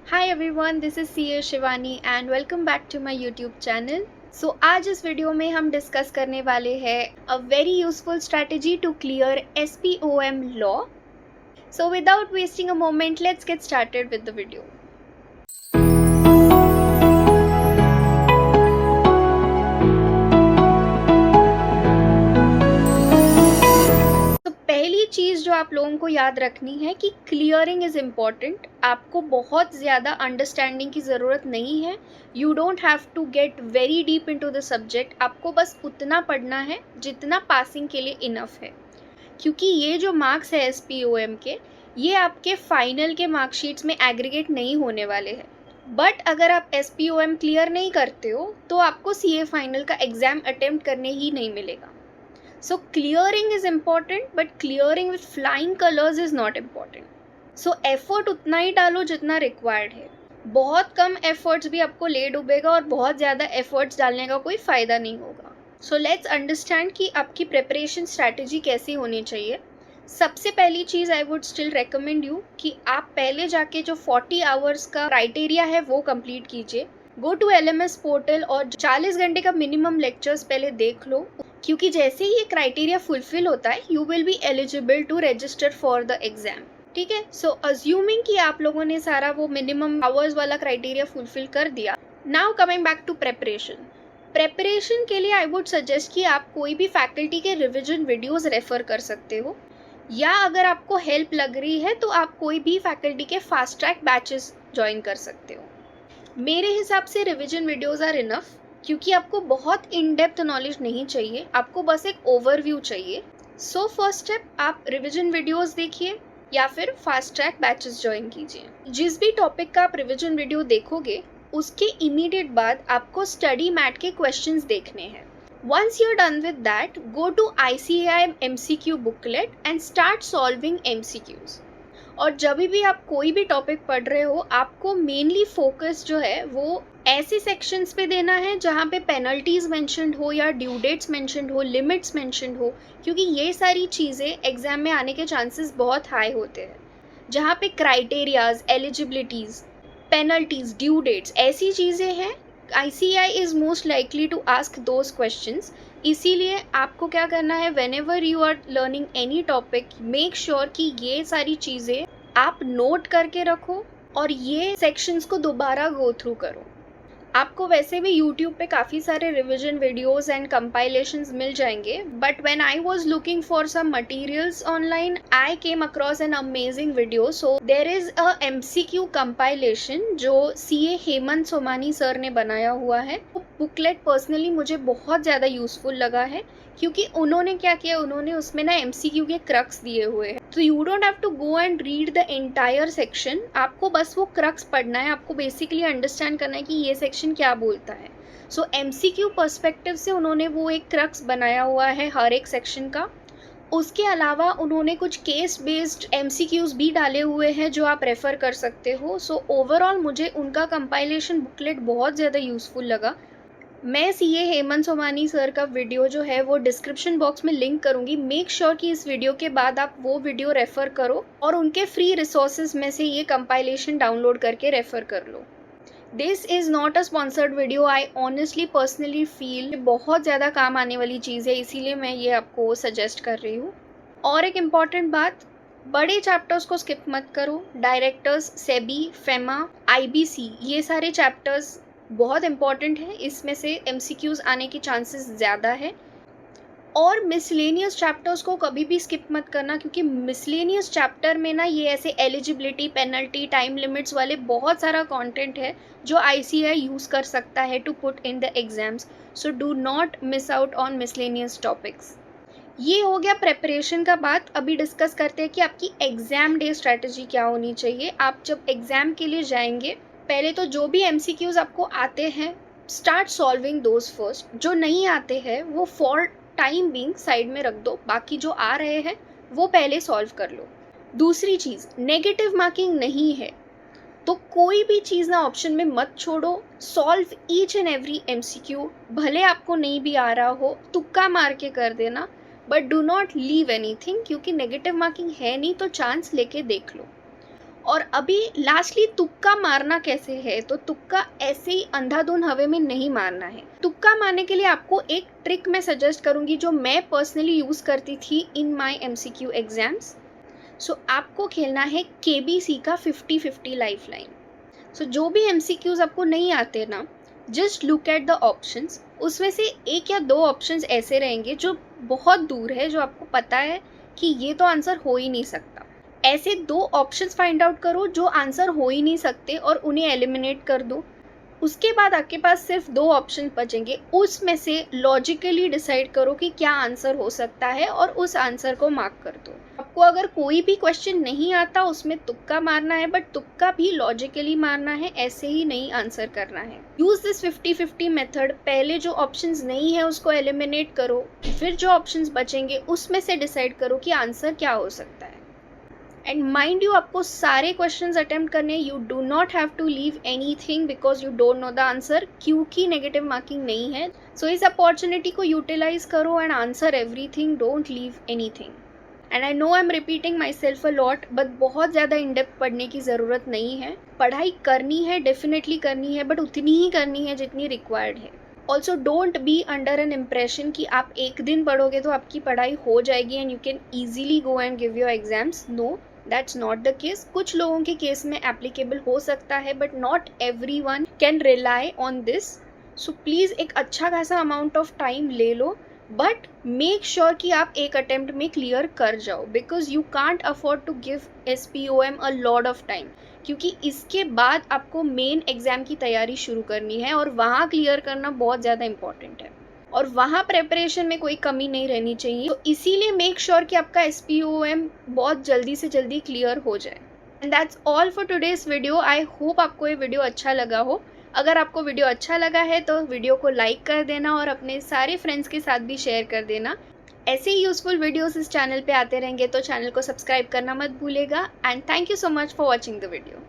Hi everyone, this is CA Shivani and welcome back to my YouTube channel. So आज इस video में हम discuss करने वाले हैं a very useful strategy to clear SPOM law. So without wasting a moment, let's get started with the video. तो पहली चीज़ जो आप लोगों को याद रखनी है कि क्लियरिंग इज़ इम्पॉर्टेंट. आपको बहुत ज़्यादा अंडरस्टैंडिंग की ज़रूरत नहीं है. You don't have to get very deep into the subject. आपको बस उतना पढ़ना है जितना पासिंग के लिए इनफ है, क्योंकि ये जो मार्क्स है SPOM के, ये आपके फाइनल के मार्कशीट्स में एग्रीगेट नहीं होने वाले हैं. बट अगर आप SPOM क्लियर नहीं करते हो तो आपको CA फाइनल का एग्ज़ाम अटेम्प्ट करने ही नहीं मिलेगा. So clearing is important, but clearing with flying colors is not important. So effort उतना ही डालो जितना required है. बहुत कम efforts भी आपको ले डूबेगा और बहुत ज़्यादा efforts डालने का कोई फ़ायदा नहीं होगा. So let's understand कि आपकी preparation strategy कैसी होनी चाहिए. सबसे पहली चीज़ I would still recommend you कि आप पहले जाके जो 40 hours का criteria है वो complete कीजिए. गो टू LMS पोर्टल और 40 घंटे का मिनिमम लेक्चर्स पहले देख लो, क्योंकि जैसे ही ये क्राइटेरिया फुलफिल होता है you will be eligible to register for the exam. ठीक है. सो अज्यूमिंग कि आप लोगों ने सारा वो मिनिमम आवर्स वाला क्राइटेरिया फुलफिल कर दिया. Now coming back to preparation के लिए आई वुड सजेस्ट कि आप कोई भी फैकल्टी के रिविजन वीडियोस रेफर कर सकते हो, या अगर आपको हेल्प लग रही है तो आप कोई भी फैकल्टी के फास्ट ट्रैक बैचेस ज्वाइन कर सकते हो. मेरे हिसाब से रिवीजन वीडियोस आर इनफ, क्योंकि आपको बहुत इन डेप्थ नॉलेज नहीं चाहिए, आपको बस एक ओवरव्यू चाहिए. सो फर्स्ट स्टेप, आप रिवीजन वीडियोस देखिए या फिर फास्ट ट्रैक बैचेस ज्वाइन कीजिए. जिस भी टॉपिक का आप रिवीजन वीडियो देखोगे उसके इमीडिएट बाद आपको स्टडी मैट के क्वेश्चंस देखने हैं. Once you're done with that, go to ICAI MCQ booklet and start solving MCQs. और जब भी आप कोई भी टॉपिक पढ़ रहे हो आपको मेनली फोकस जो है वो ऐसे सेक्शंस पे देना है जहाँ पे पेनल्टीज मेंशन्ड हो या ड्यू डेट्स मेंशन्ड हो, लिमिट्स मेंशन्ड हो, क्योंकि ये सारी चीज़ें एग्जाम में आने के चांसेस बहुत हाई होते हैं. जहाँ पे criterias, eligibilities, penalties, due dates ऐसी चीज़ें हैं, ICAI is most likely to ask those questions. इसीलिए आपको क्या करना है, whenever you are learning any topic, make sure कि ये सारी चीज़ें आप नोट करके रखो और ये सेक्शंस को दोबारा गो थ्रू करो. आपको वैसे भी YouTube पे काफ़ी सारे रिविजन वीडियोस एंड कंपाइलेशंस मिल जाएंगे, but when I was looking for some materials online I came across an amazing video. So there is a MCQ compilation जो CA हेमंत सोमानी सर ने बनाया हुआ है. बुकलेट पर्सनली मुझे बहुत ज़्यादा यूज़फुल लगा है, क्योंकि उन्होंने क्या किया, उन्होंने उसमें ना MCQ के क्रक्स दिए हुए हैं. तो you don't have to go and read the entire section, आपको बस वो क्रक्स पढ़ना है, आपको बेसिकली अंडरस्टैंड करना है कि ये सेक्शन क्या बोलता है. सो MCQ पर्सपेक्टिव से उन्होंने वो एक क्रक्स बनाया हुआ है हर एक सेक्शन का. उसके अलावा उन्होंने कुछ केस बेस्ड MCQs भी डाले हुए हैं जो आप रेफ़र कर सकते हो. सो ओवरऑल मुझे उनका कंपाइलेशन बुकलेट बहुत ज़्यादा यूज़फुल लगा. मैं CA हेमंत सोमानी सर का वीडियो जो है वो डिस्क्रिप्शन बॉक्स में लिंक करूंगी. मेक श्योर कि इस वीडियो के बाद आप वो वीडियो रेफ़र करो और उनके फ्री रिसोर्सेज में से ये कंपाइलेशन डाउनलोड करके रेफ़र कर लो. This is not a sponsored video. I honestly personally feel बहुत ज़्यादा काम आने वाली चीज़ है, इसीलिए मैं ये आपको सजेस्ट कर रही हूँ. और एक इम्पॉर्टेंट बात, बड़े चैप्टर्स को स्किप मत करो. डायरेक्टर्स, सेबी, फेमा, IBC, ये सारे चैप्टर्स बहुत इंपॉर्टेंट है, इसमें से MCQs आने की चांसेस ज़्यादा है. और मिसलेनियस चैप्टर्स को कभी भी स्किप मत करना, क्योंकि मिसलेनियस चैप्टर में ना ये ऐसे एलिजिबिलिटी, पेनल्टी, टाइम लिमिट्स वाले बहुत सारा कंटेंट है जो ICAI यूज़ कर सकता है to put in the exams. So do not miss out on miscellaneous topics. ये हो गया प्रेपरेशन का बात. अभी डिस्कस करते हैं कि आपकी एग्ज़ाम डे स्ट्रैटेजी क्या होनी चाहिए. आप जब एग्ज़ाम के लिए जाएंगे, पहले तो जो भी MCQs आपको आते हैं स्टार्ट सॉल्विंग दोज फर्स्ट. जो नहीं आते हैं वो फॉर टाइम बीइंग साइड में रख दो, बाकी जो आ रहे हैं वो पहले सॉल्व कर लो. दूसरी चीज़, नेगेटिव मार्किंग नहीं है तो कोई भी चीज़ ना ऑप्शन में मत छोड़ो. Solve each and every MCQ, भले आपको नहीं भी आ रहा हो तुक्का मार के कर देना, but do not leave anything, क्योंकि नेगेटिव मार्किंग है नहीं तो चांस लेके देख लो. और अभी लास्टली तुक्का मारना कैसे है, तो तुक्का ऐसे ही अंधाधुन हवे में नहीं मारना है। तुक्का मारने के लिए आपको एक ट्रिक मैं सजेस्ट करूंगी जो मैं पर्सनली यूज करती थी इन माय एमसीक्यू एग्जाम्स। सो आपको खेलना है केबीसी का 50-50 लाइफलाइन। सो जो भी एमसीक्यूज आपको नहीं आते ना, just look at the options. उसमें से एक या दो ऑप्शंस ऐसे रहेंगे जो बहुत दूर है, जो आपको पता है कि ये तो आंसर हो ही नहीं सकता। ऐसे दो ऑप्शंस फाइंड आउट करो जो आंसर हो ही नहीं सकते और उन्हें एलिमिनेट कर दो। उसके बाद आपके पास सिर्फ दो ऑप्शन बचेंगे, उसमें से लॉजिकली डिसाइड करो कि क्या आंसर हो सकता है और उस आंसर को मार्क कर दो। आपको अगर कोई भी क्वेश्चन नहीं आता उसमें तुक्का मारना है, बट तुक्का भी लॉजिकली मारना है, ऐसे ही नहीं आंसर करना है। Use this 50-50 method. पहले जो ऑप्शंस नहीं है उसको एलिमिनेट करो, फिर जो ऑप्शंस बचेंगे उसमें से डिसाइड करो कि आंसर क्या हो सकता है। एंड माइंड यू, आपको सारे क्वेश्चंस अटेम्प्ट करने, you do not have to leave anything because you don't know the answer, क्योंकि नेगेटिव मार्किंग नहीं है। सो इस अपॉर्चुनिटी को यूटिलाइज करो and answer everything, don't leave anything. And I know I am repeating myself a lot, but बहुत ज़्यादा in depth पढ़ने की ज़रूरत नहीं है। पढ़ाई करनी है, डेफिनेटली करनी है, बट उतनी ही करनी है जितनी रिक्वायर्ड है। Also don't be under an impression कि आप एक दिन पढ़ोगे तो आपकी पढ़ाई हो जाएगी and you can easily go and give your exams. No, that's not the case. कुछ लोगों के केस में एप्लीकेबल हो सकता है, but not everyone can rely on this. So please एक अच्छा खासा अमाउंट ऑफ टाइम ले लो, बट मेक श्योर कि आप एक अटेम्प्ट में क्लियर कर जाओ, because you can't afford to give SPOM a lot of time, क्योंकि इसके बाद आपको मेन एग्जाम की तैयारी शुरू करनी है और वहाँ क्लियर करना बहुत ज़्यादा इंपॉर्टेंट है और वहाँ प्रेपरेशन में कोई कमी नहीं रहनी चाहिए। तो इसीलिए मेक श्योर कि आपका SPOM बहुत जल्दी से जल्दी क्लियर हो जाए। And that's all for today's video. I hope आपको ये वीडियो अच्छा लगा हो। अगर आपको वीडियो अच्छा लगा है तो वीडियो को लाइक कर देना और अपने सारे फ्रेंड्स के साथ भी शेयर कर देना। ऐसे ही यूजफुल वीडियोस इस चैनल पे आते रहेंगे, तो चैनल को सब्सक्राइब करना मत भूलेगा। And thank you so much for watching the video.